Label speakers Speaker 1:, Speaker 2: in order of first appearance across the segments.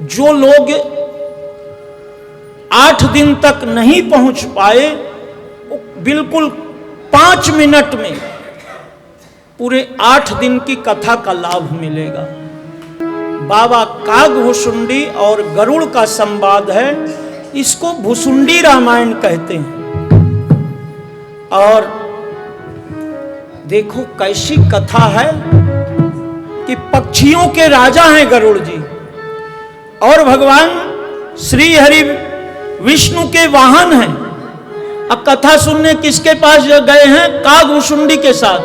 Speaker 1: जो लोग 8 दिन तक नहीं पहुंच पाए, बिल्कुल 5 मिनट में पूरे 8 दिन की कथा का लाभ मिलेगा। बाबा कागभुसुंडी और गरुड़ का संवाद है, इसको भुसुंडी रामायण कहते हैं। और देखो कैसी कथा है कि पक्षियों के राजा हैं गरुड़ जी, और भगवान श्री हरि विष्णु के वाहन हैं। अब कथा सुनने किसके पास गए हैं? कागभुसुंडी के साथ।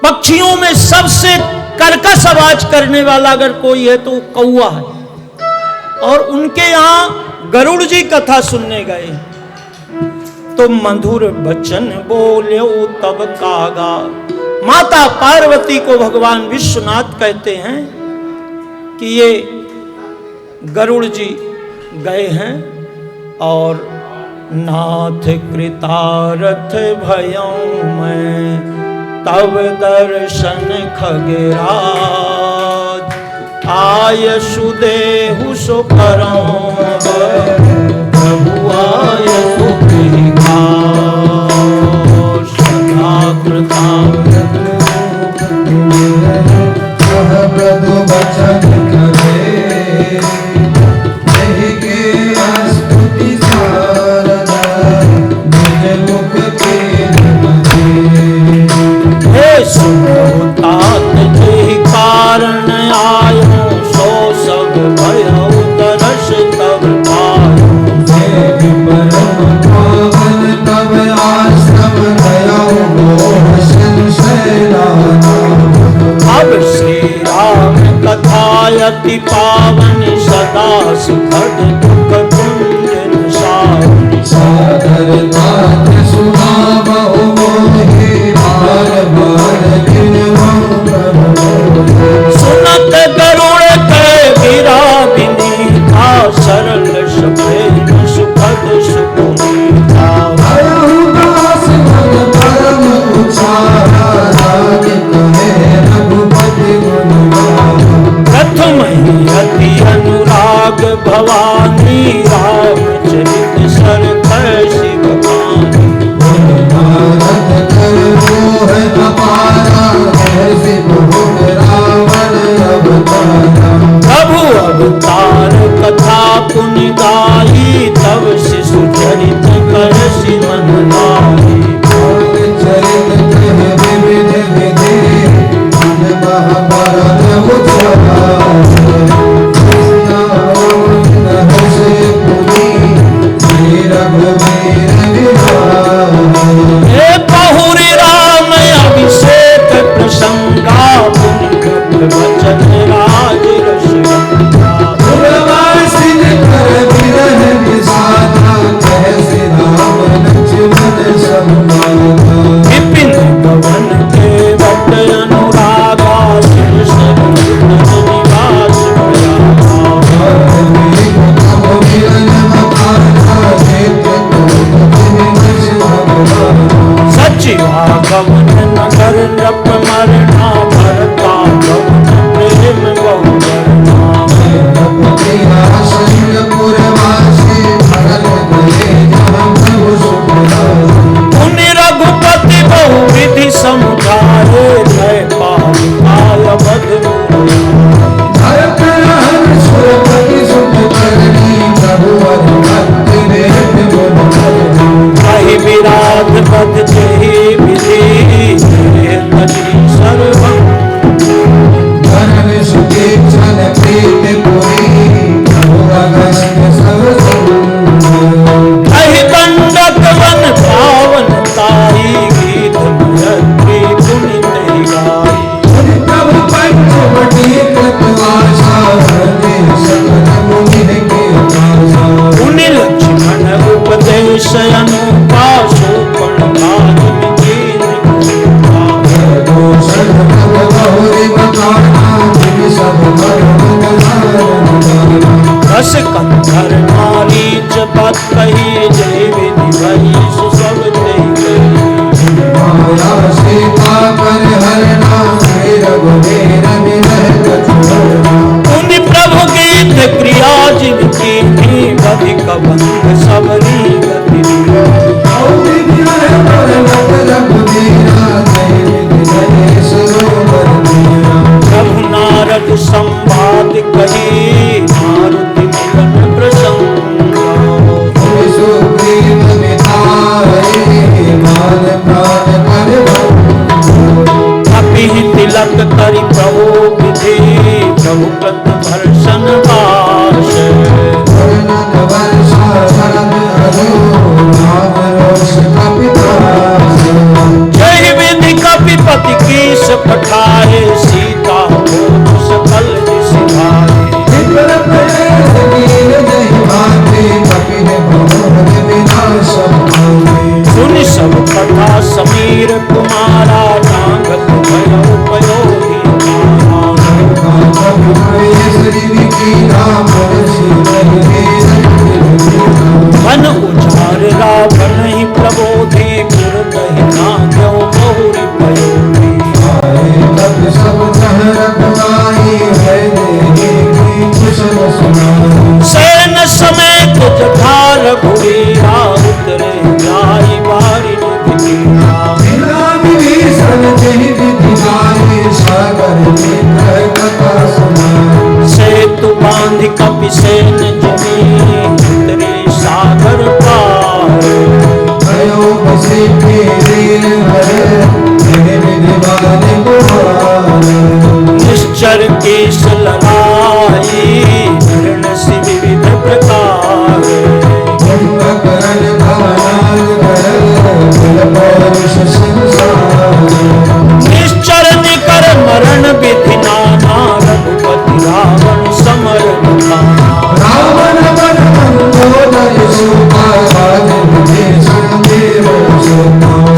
Speaker 1: पक्षियों में सबसे कर्कश आवाज करने वाला अगर कोई है तो कौवा है, और उनके यहां गरुड़ जी कथा सुनने गए तो मधुर वचन बोल्यो तब कागा। माता पार्वती को भगवान विश्वनाथ कहते हैं कि ये गरुड़ जी गए हैं और नाथ कृतारथ भयं मैं तब दर्शन खगराज आयसु देहु सो करम प्रभु आयसु सदा कृतार्थ
Speaker 2: वचन कहे के स्तुति सारदा निज मुख के
Speaker 1: सुतात जे कारण आयो सो सब भयो दर्श तब पायो
Speaker 2: परम पावन तब आश्रम भयो अब
Speaker 1: श्री राम कथा अति पावन सदा सुखद दुख कुंजन सावनी
Speaker 2: सादर नाथ सुनावहु मोहि बार बार
Speaker 1: सुनत गरुड़ के गिरा विनीता सरल सफेद सुखद सुपुनीता
Speaker 2: दास मन परम उचारा राग कहे रघुपति गुण
Speaker 1: प्रथम ही अति अनुराग भवानी रामचरित सर कैसी भवानी
Speaker 2: भारत कर मोह अपारा ऐसे बहुत रावण अवतारा
Speaker 1: प्रभु अवतार कथा पुनि गाई तब शिशु चरित करसि मन लाई
Speaker 2: चरित कह विविध विधि मन महाभारत उचारा
Speaker 1: बहुरी राम अभिषेक प्रसंगा वचन राज विपिन पवन के वट अनुरागा निवास सचिवा गमन नगर नृप मरना भरता गमन प्रेम बहुवरना मुनि रघुपति बहुविधि समझाए जय पाल बध कही विराट पद जही विधि सर्वं कही दंडक वन पावन ताई गीत मयत्री पुनि नहीं गाई मुनि लक्ष्मण उपदेश अनुपा शोकण रस कंधर नारी चपत कही जय विधि भई सुसब मुनि प्रभु संवाद कही मारुति मिलन प्रसंग।
Speaker 2: सुग्रीव मिताए मान प्राण कर
Speaker 1: कपि तिलक करि प्रभु विधि प्रभु कृत भर्षण पाश। जय विधि कपिपति कीस पठाए सीता भोज सकल सिधाए। सुनि सब कथा समीर कुमारा नागत भयो उपयोगी मन उचार रावण ही प्रबोधे गुर कहि नाग्यो बहुरी पयोगी। सैन समेत जठार घुरीरा उतरे जाई बारी निधिया। सेतु बांधि कपि सेन जमी उतरे सागर पार। निश्चर केश लड़ाई धरण से विविध प्रकार। निश्चर निकर मरण विधि नाना रघुपति रावण समर
Speaker 2: रावण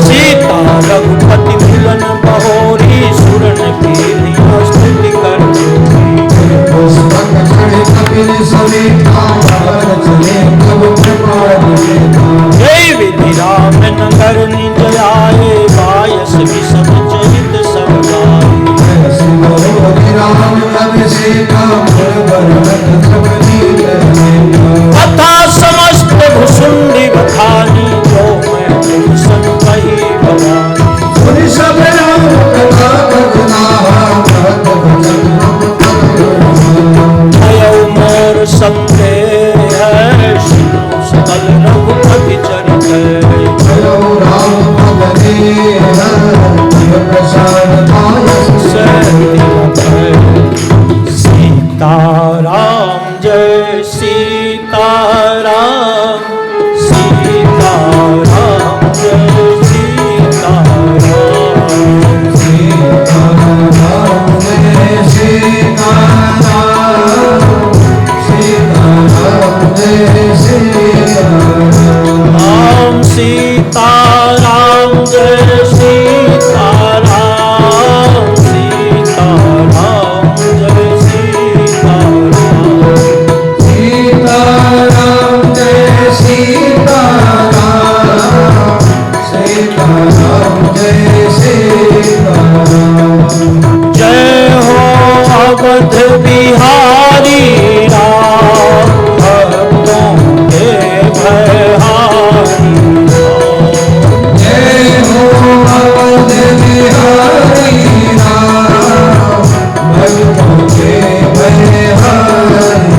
Speaker 1: सीता रघुपति मिलन बहोरी सुरन की स्तुति कर। जय विधि राम नगर निज आए बायस विषम चरित सब कथा समस्त भुसुंडी बखानी जो मैं तुम सन कही भवानी। भयो मोर संदेह सकल रघुपति चरित। सीताराम जय सीताराम सीताराम जय सीताराम सीताराम जय सीताराम सीताराम जय सीताराम। जय हो अवध बिहारी राम भक्तों के भयहारी।
Speaker 2: जय हो अवध बिहारी राम भक्तों के भयहारी।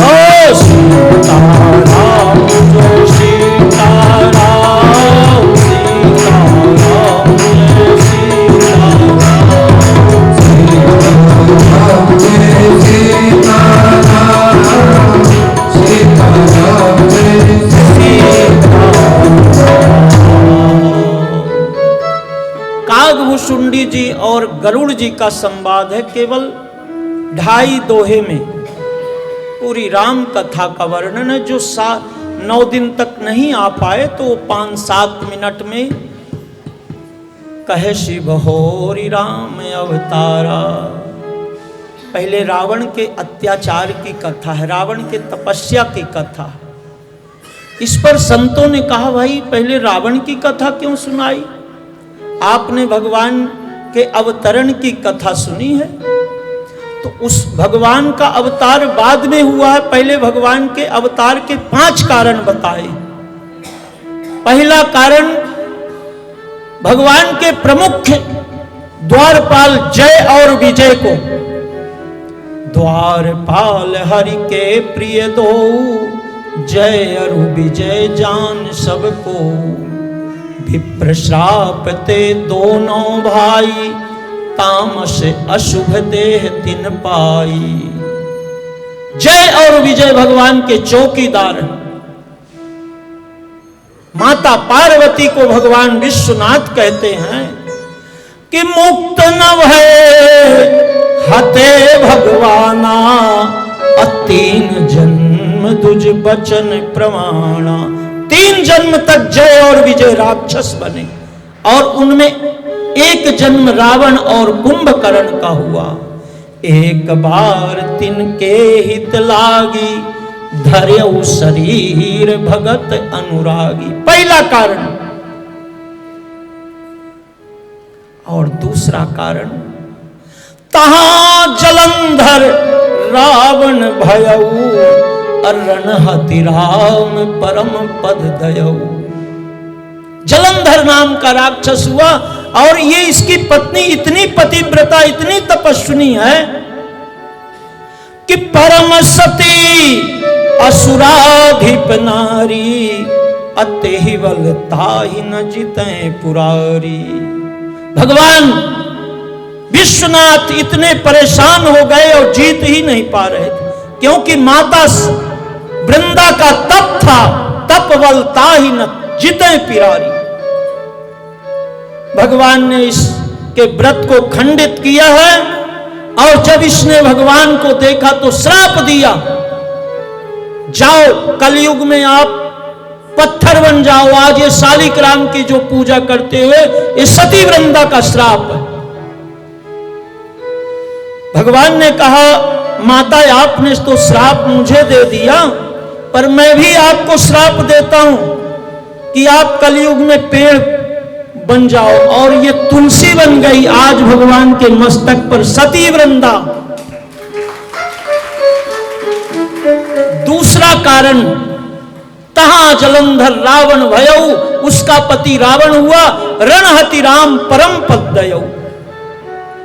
Speaker 1: ओ सीताराम जो सीताराम सीताराम जय कागभूषुंडी जी और गरुड़ जी का संवाद है। केवल 2.5 दोहे में पूरी राम कथा का वर्णन है। जो 9 दिन तक नहीं आ पाए तो 5-7 मिनट में कहे शिव होरी राम अवतारा। पहले रावण के अत्याचार की कथा है, रावण के तपस्या की कथा। इस पर संतों ने कहा भाई पहले रावण की कथा क्यों सुनाई, आपने भगवान के अवतरण की कथा सुनी है। तो उस भगवान का अवतार बाद में हुआ है, पहले भगवान के अवतार के 5 कारण बताए। पहला कारण भगवान के प्रमुख द्वारपाल जय और विजय को द्वारपाल हरि के प्रिय दो, जय अरु विजय जान सबको। विप्र श्राप ते दोनों भाई, तामस अशुभ देह तिन पाई। जय और विजय भगवान के चौकीदार। माता पार्वती को भगवान विश्वनाथ कहते हैं कि मुक्त न भय हते भगवाना, तीन जन्म दुज बचन प्रमाणा। 3 जन्म तक जय और विजय राक्षस बने और उनमें एक जन्म रावण और कुंभकर्ण का हुआ। एक बार तिनके हित लागी, धर्यउ शरीर भगत अनुरागी। पहला कारण। और दूसरा कारण, तहां जलंधर रावण भयऊ, रणहति राम परम पद दयऊ। जलंधर नाम का राक्षस हुआ और ये इसकी पत्नी इतनी पतिव्रता, इतनी तपस्विनी है कि परम सती असुराधिप नारी, अतेहि बल ताहि न जितै पुरारी। भगवान विश्वनाथ इतने परेशान हो गए और जीत ही नहीं पा रहे थे, क्योंकि माता वृंदा का तप था, तप बल ताहि न जितै पिरारी। भगवान ने इसके व्रत को खंडित किया है और जब इसने भगवान को देखा तो श्राप दिया, जाओ कलयुग में आप पत्थर बन जाओ। आज ये शालिग्राम की जो पूजा करते हुए ये सती वृंदा का श्राप है। भगवान ने कहा, माता आपने तो श्राप मुझे दे दिया, पर मैं भी आपको श्राप देता हूं कि आप कलयुग में पेड़ बन जाओ। और ये तुलसी बन गई आज भगवान के मस्तक पर, सती वृंदा। दूसरा कारण, तहां जलंधर रावण भयऊ, उसका पति रावण हुआ, रणहति राम परम पद दयऊ।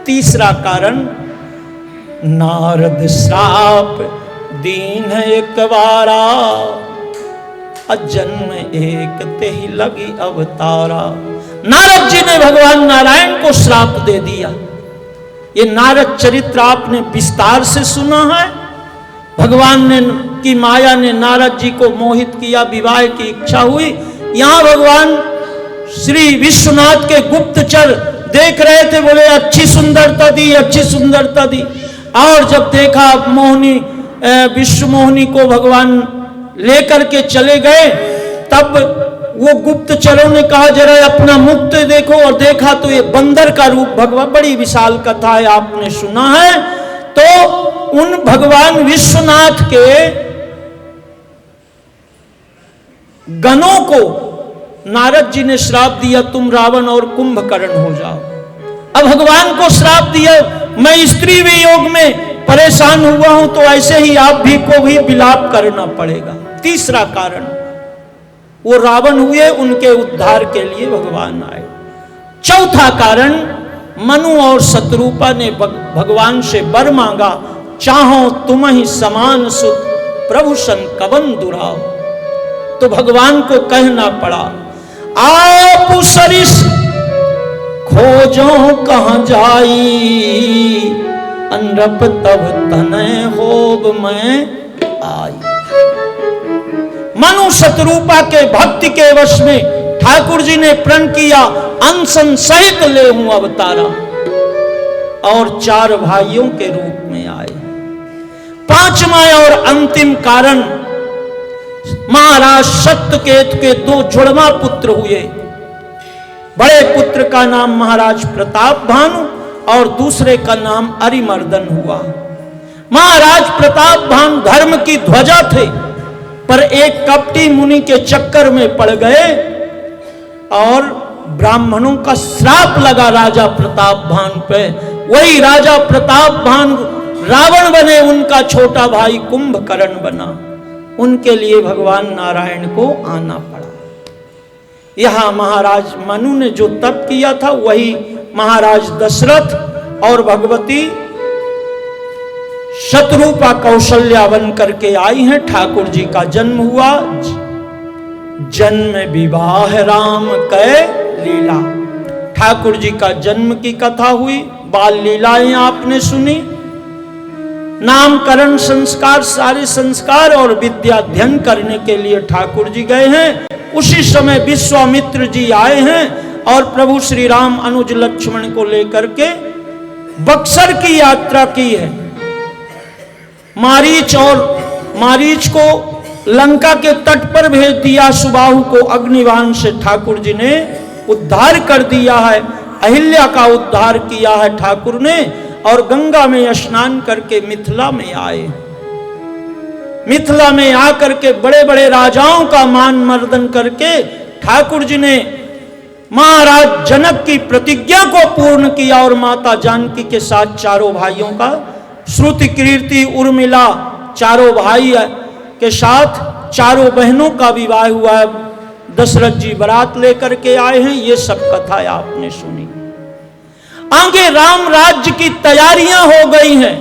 Speaker 1: तीसरा कारण, नारद श्राप दीन एक बारा, जन्म एक ते ही लगी अवतारा। नारद जी ने भगवान नारायण को श्राप दे दिया। ये नारद चरित्र आपने विस्तार से सुना है। भगवान ने की माया ने नारद जी को मोहित किया, विवाह की इच्छा हुई। यहां भगवान श्री विश्वनाथ के गुप्तचर देख रहे थे, बोले अच्छी सुंदरता दी, अच्छी सुंदरता दी। और जब देखा मोहिनी, विश्व मोहिनी को भगवान लेकर के चले गए, तब वो गुप्तचरों ने कहा जरा अपना मुख तो देखो, और देखा तो ये बंदर का रूप। भगवान, बड़ी विशाल कथा है, आपने सुना है। तो उन भगवान विश्वनाथ के गणों को नारद जी ने श्राप दिया, तुम रावण और कुंभकर्ण हो जाओ। अब भगवान को श्राप दिया, मैं स्त्री वियोग में परेशान हुआ हूं, तो ऐसे ही आप भी को भी विलाप करना पड़ेगा। तीसरा कारण, वो रावण हुए, उनके उद्धार के लिए भगवान आए। चौथा कारण, मनु और शत्रुपा ने भगवान से वर मांगा, चाहो तुम ही समान सुख प्रभु सन कवन दुराओ। तो भगवान को कहना पड़ा, आप सरिस खोजो कहां जाई, अनरप तब तनय होब मैं आई। मनु शत्रुपा के भक्ति के वश में ठाकुर जी ने प्रण किया, अनशन सहित ले हूं अवतारा, और 4 भाइयों के रूप में आए। पांचवा और अंतिम कारण, महाराज सत्यकेतु के 2 जुड़वा पुत्र हुए। बड़े पुत्र का नाम महाराज प्रताप भानु और दूसरे का नाम अरिमर्दन हुआ। महाराज प्रताप भानु धर्म की ध्वजा थे, पर एक कपटी मुनि के चक्कर में पड़ गए और ब्राह्मणों का श्राप लगा राजा प्रताप भानु पे। वही राजा प्रताप भानु रावण बने, उनका छोटा भाई कुंभकर्ण बना। उनके लिए भगवान नारायण को आना पड़ा। यहां महाराज मनु ने जो तप किया था, वही महाराज दशरथ और भगवती शत्रुपा कौशल्या बन करके आई हैं। ठाकुर जी का जन्म हुआ। जन्म विवाह राम कै लीला। ठाकुर जी का जन्म की कथा हुई, बाल लीलाएं आपने सुनी, नामकरण संस्कार, सारे संस्कार और विद्याध्ययन करने के लिए ठाकुर जी गए हैं। उसी समय विश्वामित्र जी आए हैं और प्रभु श्री राम अनुज लक्ष्मण को लेकर के बक्सर की यात्रा की है। मारीच को लंका के तट पर भेज दिया। सुबाहु को अग्निबाण से ठाकुर जी ने उद्धार कर दिया है। अहिल्या का उद्धार किया है ठाकुर ने। और गंगा में स्नान करके मिथिला में आए। मिथिला में आकर के बड़े बड़े राजाओं का मान मर्दन करके ठाकुर जी ने महाराज जनक की प्रतिज्ञा को पूर्ण किया और माता जानकी के साथ चारों भाइयों का, श्रुति कीर्ति उर्मिला चारों भाई के साथ चारों बहनों का विवाह हुआ है। दशरथ जी बारात लेकर के आए हैं। ये सब कथा आपने सुनी। आगे राम राज्य की तैयारियां हो गई हैं,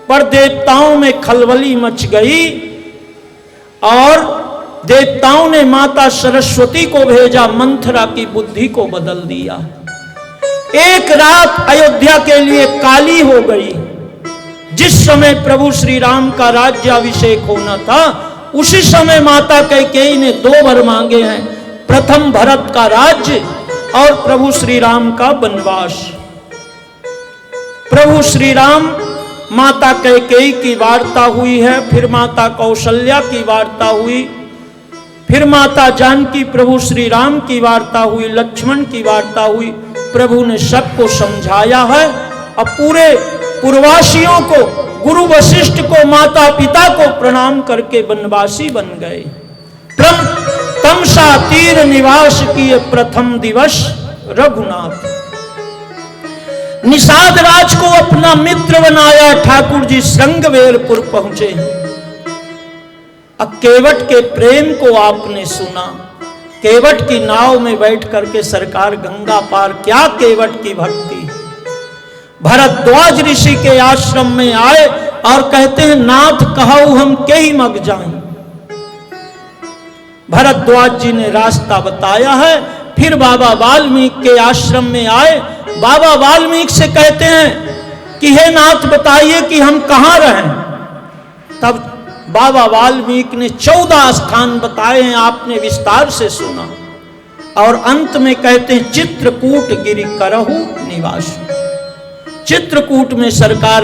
Speaker 1: पर देवताओं में खलबली मच गई और देवताओं ने माता सरस्वती को भेजा, मंथरा की बुद्धि को बदल दिया। एक रात अयोध्या के लिए काली हो गई। जिस समय प्रभु श्री राम का राज्याभिषेक होना था, उसी समय माता कैकेयी ने 2 वर मांगे हैं। प्रथम भरत का राज्य और प्रभु श्री राम का वनवास। प्रभु श्री राम माता कैकेयी की वार्ता हुई है, फिर माता कौशल्या की वार्ता हुई, फिर माता जानकी प्रभु श्री राम की वार्ता हुई, लक्ष्मण की वार्ता हुई। प्रभु ने सबको समझाया है और पूरे पूर्ववासियों को, गुरु वशिष्ठ को, माता पिता को प्रणाम करके वनवासी बन गए। तमसा तीर निवास किए प्रथम दिवस रघुनाथ। निषाद राज को अपना मित्र बनाया। ठाकुर जी श्रृंगवेरपुर पहुंचे। अब केवट के प्रेम को आपने सुना। केवट की नाव में बैठ करके सरकार गंगा पार, क्या केवट की भक्ति। भरद्वाज ऋषि के आश्रम में आए और कहते हैं, नाथ कहऊ हम के ही मग जाएं। भरद्वाज जी ने रास्ता बताया है। फिर बाबा वाल्मीकि के आश्रम में आए। बाबा वाल्मीकि से कहते हैं कि हे नाथ बताइए कि हम कहां रहें। तब बाबा वाल्मीकि ने 14 स्थान बताए हैं, आपने विस्तार से सुना। और अंत में कहते हैं, चित्रकूट गिरि करहु निवास। चित्रकूट में सरकार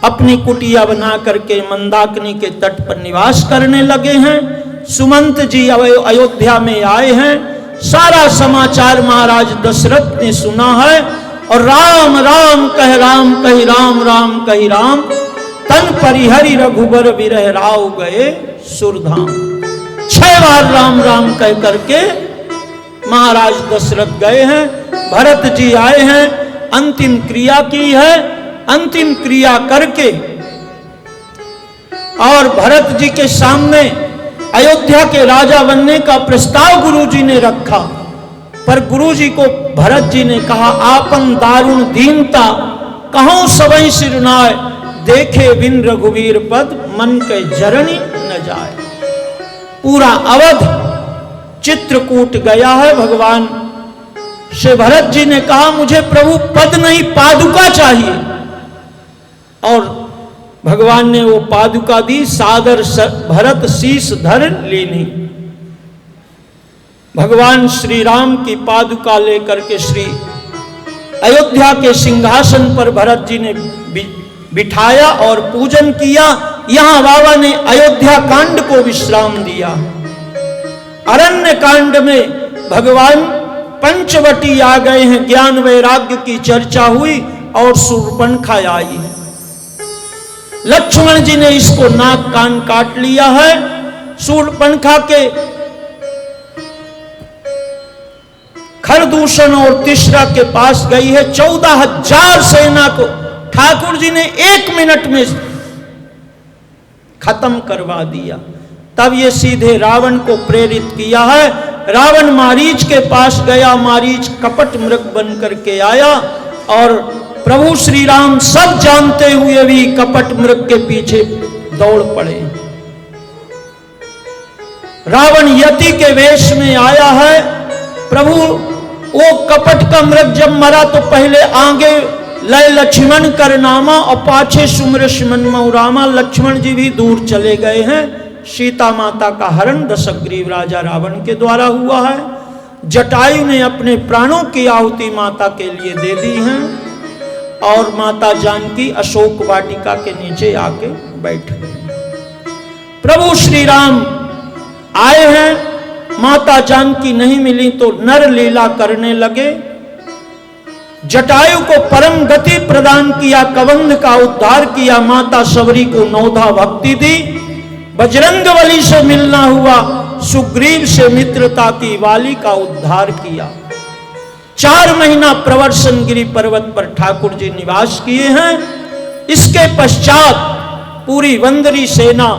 Speaker 1: अपनी कुटिया बना करके मंदाकिनी के तट पर निवास करने लगे हैं। सुमंत जी अयोध्या में आए हैं। सारा समाचार महाराज दशरथ ने सुना है। और राम राम कहि राम कहि राम, तन परिहरि रघुबर विरह राव गए सुरधाम। 6 बार राम राम कह करके महाराज दशरथ गए हैं। भरत जी आए हैं, अंतिम क्रिया की है। अंतिम क्रिया करके और भरत जी के सामने अयोध्या के राजा बनने का प्रस्ताव गुरुजी ने रखा। पर गुरुजी को भरत जी ने कहा, आपन दारुण दीनता कहूं सबई सिरनाय, देखे बिन रघुवीर पद मन के जरनी न जाए। पूरा अवध चित्रकूट गया है। भगवान से भरत जी ने कहा, मुझे प्रभु पद नहीं पादुका चाहिए। और भगवान ने वो पादुका दी। सादर भरत शीश धर लेनी। भगवान श्री राम की पादुका लेकर के श्री अयोध्या के सिंहासन पर भरत जी ने बिठाया और पूजन किया। यहां बाबा ने अयोध्या कांड को विश्राम दिया। अरण्य कांड में भगवान पंचवटी आ गए हैं। ज्ञान वैराग्य की चर्चा हुई और शूर्पणखा आई है। लक्ष्मण जी ने इसको नाक कान काट लिया है। शूर्पणखा के खरदूषण और तीसरा के पास गई है। 14,000 सेना को ठाकुर जी ने 1 मिनट में खत्म करवा दिया। तब ये सीधे रावण को प्रेरित किया है। रावण मारीच के पास गया। मारीच कपट मृग बन करके आया और प्रभु श्री राम सब जानते हुए भी कपट मृग के पीछे दौड़ पड़े। रावण यति के वेश में आया है। प्रभु वो कपट का मृग जब मरा तो पहले आगे लय लक्ष्मण कर नामा और पाछे सुमर सुमन मऊरामा। लक्ष्मण जी भी दूर चले गए हैं। सीता माता का हरण दशग्रीव राजा रावण के द्वारा हुआ है। जटायु ने अपने प्राणों की आहुति माता के लिए दे दी हैं और माता जानकी अशोक वाटिका के नीचे आके बैठ गए। प्रभु श्री राम आए हैं, माता जानकी नहीं मिली तो नर लीला करने लगे। जटायु को परम गति प्रदान किया, कबंध का उद्धार किया, माता शबरी को नौधा भक्ति दी, बजरंगबली से मिलना हुआ, सुग्रीव से मित्रता की, वाली का उद्धार किया। 4 महीना प्रवर्षण गिरि पर्वत पर ठाकुर जी निवास किए हैं। इसके पश्चात पूरी वंदरी सेना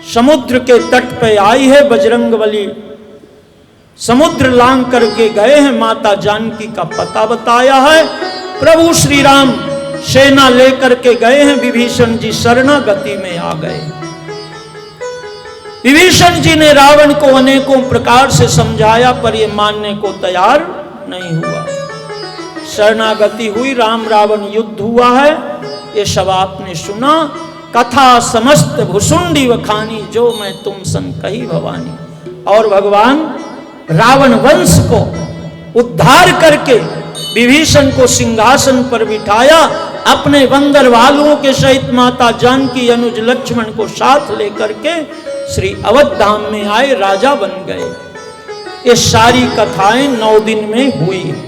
Speaker 1: समुद्र के तट पे आई है। बजरंगबली समुद्र लांग करके गए हैं, माता जानकी का पता बताया है। प्रभु श्री राम सेना लेकर के गए हैं। विभीषण जी शरणागति में आ गए। विभीषण जी ने रावण को अनेकों प्रकार से समझाया पर यह मानने को तैयार नहीं हुआ। शरणागति हुई, राम रावण युद्ध हुआ है, ये सब आपने सुना। कथा समस्त भुसुंडी वखानी, जो मैं तुम सन कही भवानी। और भगवान रावण वंश को उद्धार करके विभीषण को सिंहासन पर बिठाया। अपने बंदर वालों के सहित माता जानकी अनुज लक्ष्मण को साथ लेकर के श्री अवध धाम में आए, राजा बन गए। ये सारी कथाएं 9 दिन में हुई।